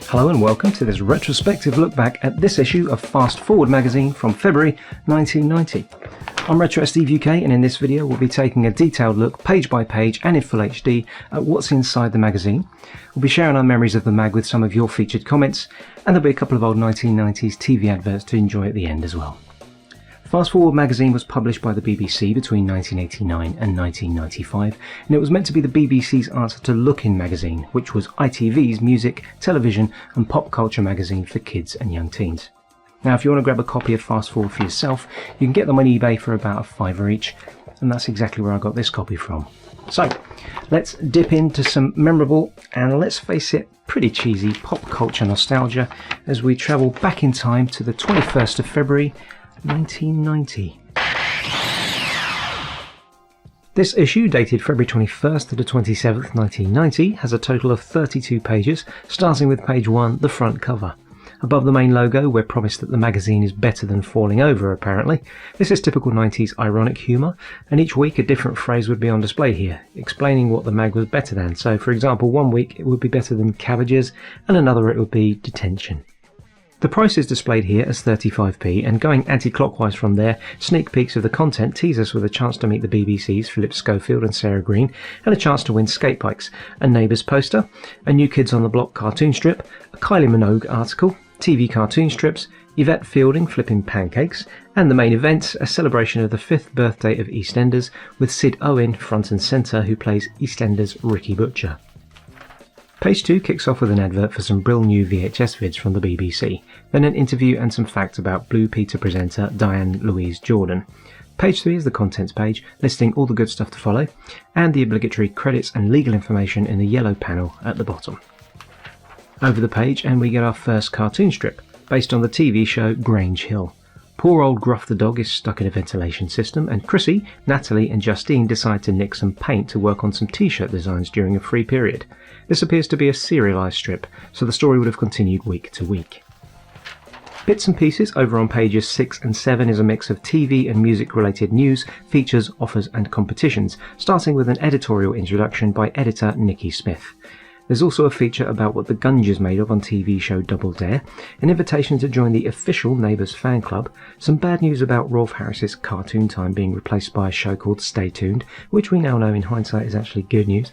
Hello and welcome to this retrospective look back at this issue of Fast Forward magazine from February 1990. I'm Retro Steve UK, and in this video we'll be taking a detailed look, page by page and in full HD, at what's inside the magazine. We'll be sharing our memories of the mag with some of your featured comments, and there'll be a couple of old 1990s TV adverts to enjoy at the end as well. Fast Forward magazine was published by the BBC between 1989 and 1995, and it was meant to be the BBC's answer to Look-In magazine, which was ITV's music, television and pop culture magazine for kids and young teens. Now, if you want to grab a copy of Fast Forward for yourself, you can get them on eBay for about £5 each, and that's exactly where I got this copy from. So, let's dip into some memorable, and let's face it, pretty cheesy pop culture nostalgia as we travel back in time to the 21st of February 1990. This issue, dated February 21st to the 27th, 1990, has a total of 32 pages, starting with page 1, the front cover. Above the main logo, we're promised that the magazine is better than falling over, apparently. This is typical 90s ironic humour, and each week a different phrase would be on display here, explaining what the mag was better than. So, for example, one week it would be better than cabbages, and another it would be detention. The price is displayed here as 35p, and going anti-clockwise from there, sneak peeks of the content tease us with a chance to meet the BBC's Philip Schofield and Sarah Green, and a chance to win Skatebikes, a Neighbours poster, a New Kids on the Block cartoon strip, a Kylie Minogue article, TV cartoon strips, Yvette Fielding flipping pancakes, and the main event, a celebration of the 5th birthday of Eastenders, with Sid Owen front and centre, who plays Eastenders' Ricky Butcher. Page 2 kicks off with an advert for some brill new VHS vids from the BBC, then an interview and some facts about Blue Peter presenter Diane Louise Jordan. Page 3 is the contents page, listing all the good stuff to follow, and the obligatory credits and legal information in the yellow panel at the bottom. Over the page and we get our first cartoon strip, based on the TV show Grange Hill. Poor old Gruff the dog is stuck in a ventilation system, and Chrissy, Natalie and Justine decide to nick some paint to work on some t-shirt designs during a free period. This appears to be a serialised strip, so the story would have continued week to week. Bits and pieces over on pages 6 and 7 is a mix of TV and music related news, features, offers and competitions, starting with an editorial introduction by editor Nikki Smith. There's also a feature about what the Gunge is made of on TV show Double Dare, an invitation to join the official Neighbours fan club, some bad news about Rolf Harris's Cartoon Time being replaced by a show called Stay Tuned, which we now know in hindsight is actually good news,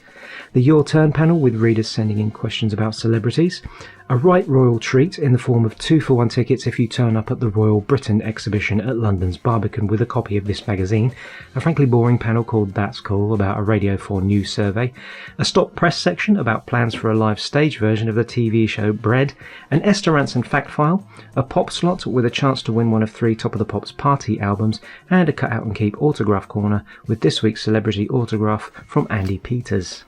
the Your Turn panel with readers sending in questions about celebrities, a right royal treat in the form of 2-for-1 tickets if you turn up at the Royal Britain exhibition at London's Barbican with a copy of this magazine, a frankly boring panel called That's Cool about a Radio 4 news survey, a stop press section about plans for a live stage version of the TV show Bread, an Esther Ranson fact file, a pop slot with a chance to win one of 3 Top of the Pops party albums, and a cut out and keep autograph corner with this week's celebrity autograph from Andy Peters.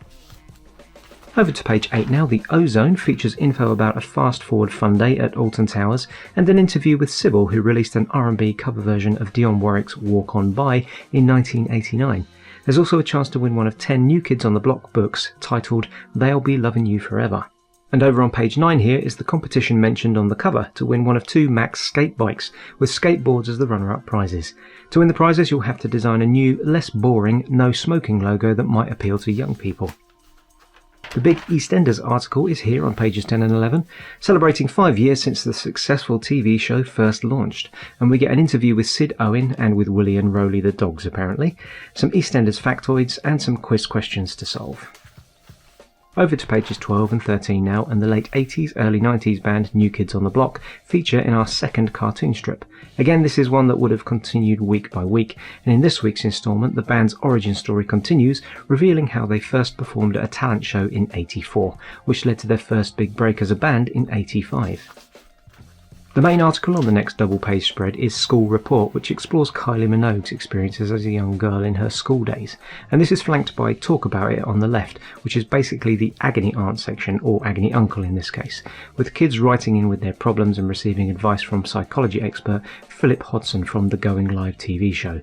Over to page 8 now. The Ozone features info about a Fast Forward fun day at Alton Towers, and an interview with Sybil, who released an R&B cover version of Dionne Warwick's Walk On By in 1989. There's also a chance to win one of 10 New Kids on the Block books titled They'll Be Loving You Forever. And over on page 9 here is the competition mentioned on the cover to win one of 2 Max skate bikes, with skateboards as the runner-up prizes. To win the prizes you'll have to design a new, less boring, no smoking logo that might appeal to young people. The big Eastenders article is here on pages 10 and 11, celebrating 5 years since the successful TV show first launched, and we get an interview with Sid Owen and with Willie and Rolly the dogs apparently, some Eastenders factoids and some quiz questions to solve. Over to pages 12 and 13 now, and the late 80s, early 90s band New Kids on the Block feature in our second cartoon strip. Again, this is one that would have continued week by week, and in this week's instalment the band's origin story continues, revealing how they first performed at a talent show in '84, which led to their first big break as a band in '85. The main article on the next double-page spread is School Report, which explores Kylie Minogue's experiences as a young girl in her school days, and this is flanked by Talk About It on the left, which is basically the Agony Aunt section, or Agony Uncle in this case, with kids writing in with their problems and receiving advice from psychology expert Philip Hodson from the Going Live TV show.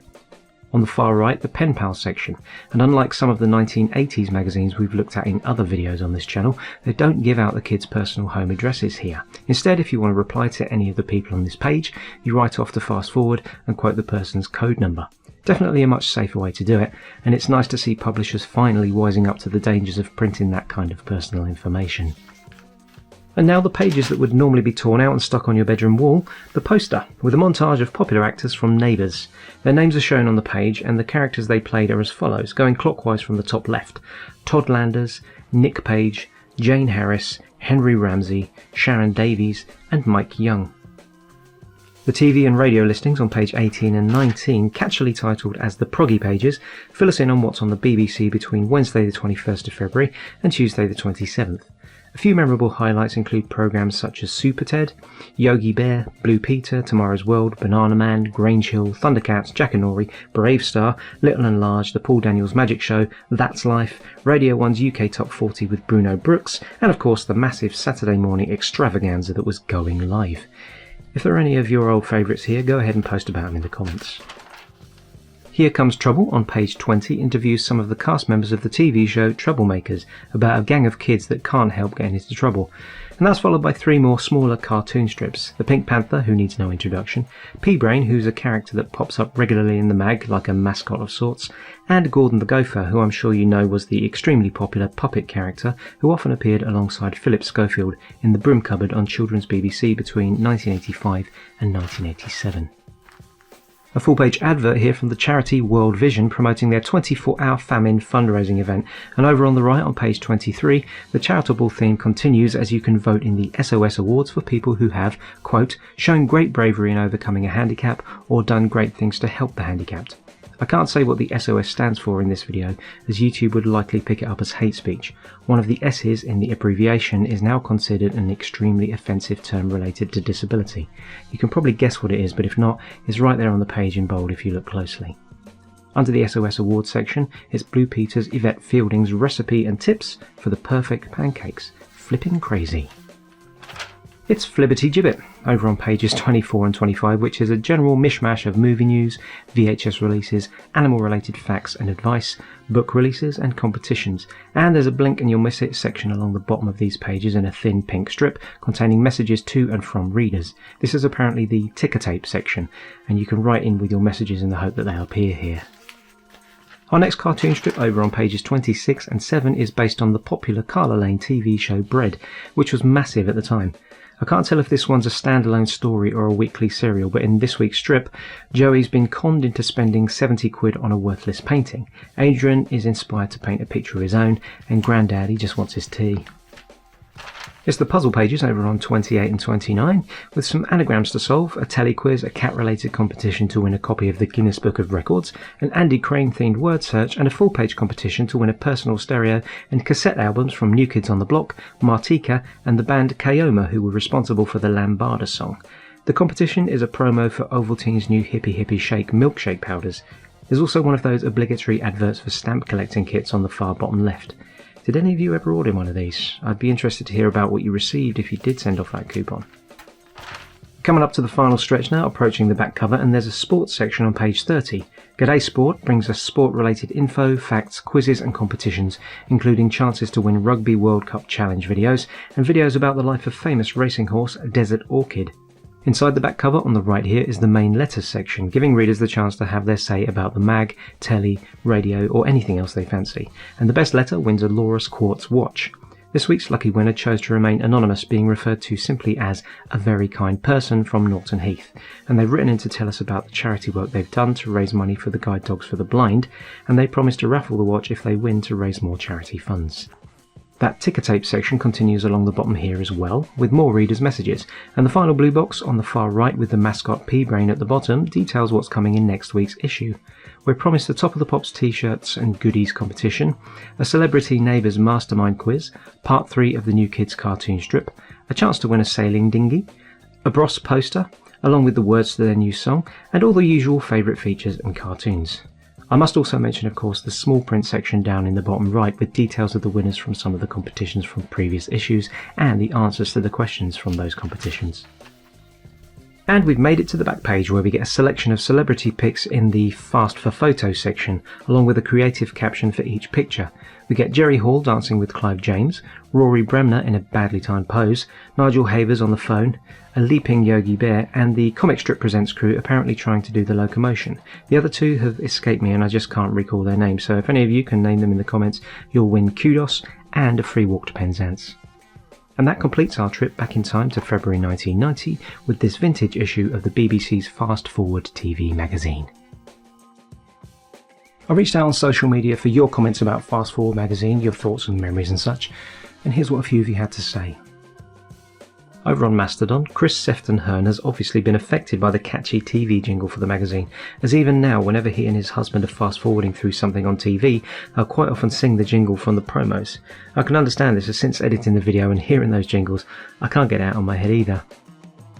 On the far right, the Pen Pal section, and unlike some of the 1980s magazines we've looked at in other videos on this channel, they don't give out the kids' personal home addresses here. Instead, if you want to reply to any of the people on this page, you write off to Fast Forward and quote the person's code number. Definitely a much safer way to do it, and it's nice to see publishers finally wising up to the dangers of printing that kind of personal information. And now the pages that would normally be torn out and stuck on your bedroom wall, the poster, with a montage of popular actors from Neighbours. Their names are shown on the page and the characters they played are as follows, going clockwise from the top left. Todd Landers, Nick Page, Jane Harris, Henry Ramsey, Sharon Davies and Mike Young. The TV and radio listings on page 18 and 19, catchily titled as the Proggy pages, fill us in on what's on the BBC between Wednesday the 21st of February and Tuesday the 27th. A few memorable highlights include programmes such as Super Ted, Yogi Bear, Blue Peter, Tomorrow's World, Banana Man, Grange Hill, Thundercats, Jack and Nori, Brave Star, Little and Large, The Paul Daniels Magic Show, That's Life, Radio 1's UK Top 40 with Bruno Brooks, and of course the massive Saturday morning extravaganza that was going live. If there are any of your old favourites here, go ahead and post about them in the comments. Here Comes Trouble on page 20 interviews some of the cast members of the TV show Troublemakers about a gang of kids that can't help getting into trouble. And that's followed by 3 more smaller cartoon strips. The Pink Panther, who needs no introduction, Peabrain, who's a character that pops up regularly in the mag like a mascot of sorts, and Gordon the Gopher, who I'm sure you know was the extremely popular puppet character who often appeared alongside Philip Schofield in the Broom Cupboard on Children's BBC between 1985 and 1987. A full-page advert here from the charity World Vision promoting their 24-hour famine fundraising event, and over on the right on page 23 the charitable theme continues as you can vote in the SOS Awards for people who have, quote, shown great bravery in overcoming a handicap or done great things to help the handicapped. I can't say what the SOS stands for in this video, as YouTube would likely pick it up as hate speech. One of the S's in the abbreviation is now considered an extremely offensive term related to disability. You can probably guess what it is, but if not, it's right there on the page in bold if you look closely. Under the SOS Awards section, it's Blue Peter's Yvette Fielding's recipe and tips for the perfect pancakes. Flipping crazy. It's Flibbertigibbet over on pages 24 and 25, which is a general mishmash of movie news, VHS releases, animal related facts and advice, book releases and competitions, and there's a blink and you'll miss it section along the bottom of these pages in a thin pink strip containing messages to and from readers. This is apparently the ticker tape section, and you can write in with your messages in the hope that they appear here. Our next cartoon strip over on pages 26 and 7 is based on the popular Carla Lane TV show Bread, which was massive at the time. I can't tell if this one's a standalone story or a weekly serial, but in this week's strip, Joey's been conned into spending 70 quid on a worthless painting. Adrian is inspired to paint a picture of his own, and Grandaddy just wants his tea. It's the puzzle pages over on 28 and 29, with some anagrams to solve, a telly quiz, a cat-related competition to win a copy of the Guinness Book of Records, an Andy Crane-themed word search, and a full-page competition to win a personal stereo and cassette albums from New Kids on the Block, Martika, and the band Kayoma, who were responsible for the Lambada song. The competition is a promo for Ovaltine's new Hippie Hippie Shake milkshake powders. There's also one of those obligatory adverts for stamp collecting kits on the far bottom left. Did any of you ever order one of these? I'd be interested to hear about what you received if you did send off that coupon. Coming up to the final stretch now, approaching the back cover, and there's a sports section on page 30. G'day Sport brings us sport-related info, facts, quizzes and competitions, including chances to win Rugby World Cup Challenge videos, and videos about the life of famous racing horse Desert Orchid. Inside the back cover on the right here is the main letters section, giving readers the chance to have their say about the mag, telly, radio or anything else they fancy, and the best letter wins a Laurus Quartz watch. This week's lucky winner chose to remain anonymous, being referred to simply as a very kind person from Norton Heath, and they've written in to tell us about the charity work they've done to raise money for the Guide Dogs for the Blind, and they promise to raffle the watch if they win to raise more charity funds. That ticker tape section continues along the bottom here as well, with more readers' messages, and the final blue box on the far right with the mascot Peabrain at the bottom details what's coming in next week's issue. We're promised the Top of the Pops t-shirts and goodies competition, a Celebrity Neighbours Mastermind quiz, part 3 of the New Kids cartoon strip, a chance to win a sailing dinghy, a Bros poster, along with the words to their new song, and all the usual favourite features and cartoons. I must also mention, of course, the small print section down in the bottom right with details of the winners from some of the competitions from previous issues and the answers to the questions from those competitions. And we've made it to the back page where we get a selection of celebrity pics in the Fast for Photos section, along with a creative caption for each picture. We get Jerry Hall dancing with Clive James, Rory Bremner in a badly timed pose, Nigel Havers on the phone, a leaping Yogi Bear, and the Comic Strip Presents crew apparently trying to do the locomotion. The other two have escaped me and I just can't recall their names, so if any of you can name them in the comments, you'll win kudos and a free walk to Penzance. And that completes our trip back in time to February 1990 with this vintage issue of the BBC's Fast Forward TV magazine. I reached out on social media for your comments about Fast Forward magazine, your thoughts and memories and such, and here's what a few of you had to say. Over on Mastodon, Chris Sefton-Hearn has obviously been affected by the catchy TV jingle for the magazine, as even now, whenever he and his husband are fast-forwarding through something on TV, they'll quite often sing the jingle from the promos. I can understand this, as since editing the video and hearing those jingles, I can't get it out of my head either.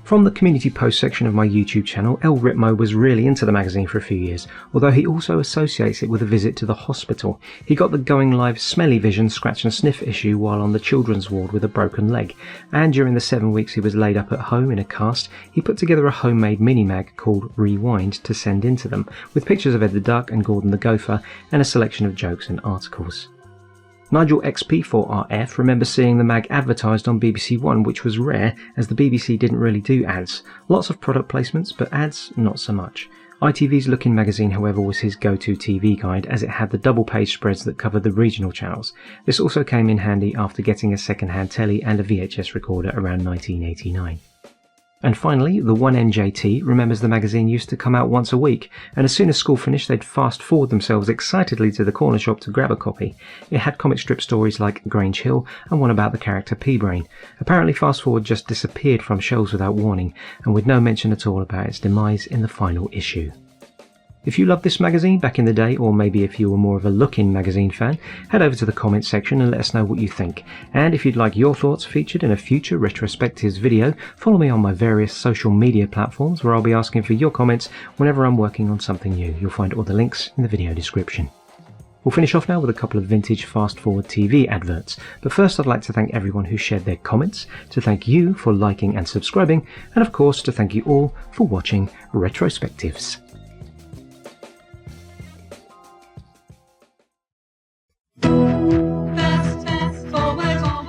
From the community post section of my YouTube channel, El Ritmo was really into the magazine for a few years, although he also associates it with a visit to the hospital. He got the Going Live Smelly Vision Scratch and Sniff issue while on the children's ward with a broken leg, and during the 7 weeks he was laid up at home in a cast, he put together a homemade mini-mag called Rewind to send in to them, with pictures of Ed the Duck and Gordon the Gopher, and a selection of jokes and articles. Nigel XP4RF remembers seeing the mag advertised on BBC One, which was rare as the BBC didn't really do ads. Lots of product placements, but ads not so much. ITV's Looking magazine, however, was his go-to TV guide, as it had the double-page spreads that covered the regional channels. This also came in handy after getting a second-hand telly and a VHS recorder around 1989. And finally, the 1NJT remembers the magazine used to come out once a week, and as soon as school finished they'd fast forward themselves excitedly to the corner shop to grab a copy. It had comic strip stories like Grange Hill and one about the character Peabrain. Apparently Fast Forward just disappeared from shelves without warning, and with no mention at all about its demise in the final issue. If you loved this magazine back in the day, or maybe if you were more of a Looking magazine fan, head over to the comments section and let us know what you think. And if you'd like your thoughts featured in a future retrospectives video, follow me on my various social media platforms where I'll be asking for your comments whenever I'm working on something new. You'll find all the links in the video description. We'll finish off now with a couple of vintage Fast Forward TV adverts, but first I'd like to thank everyone who shared their comments, to thank you for liking and subscribing, and of course to thank you all for watching Retrospectives.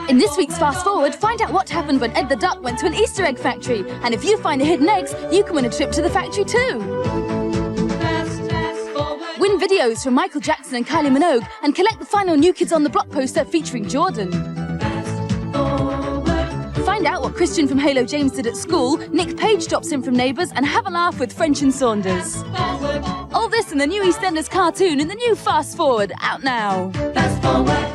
In this week's Fast Forward, find out what happened when Ed the Duck went to an Easter egg factory. And if you find the hidden eggs, you can win a trip to the factory too. Win videos from Michael Jackson and Kylie Minogue and collect the final New Kids on the Block poster featuring Jordan. Find out what Christian from Halo James did at school, Nick Page drops in from Neighbours, and have a laugh with French and Saunders. All this in the new Eastenders cartoon in the new Fast Forward, out now. Fast Forward.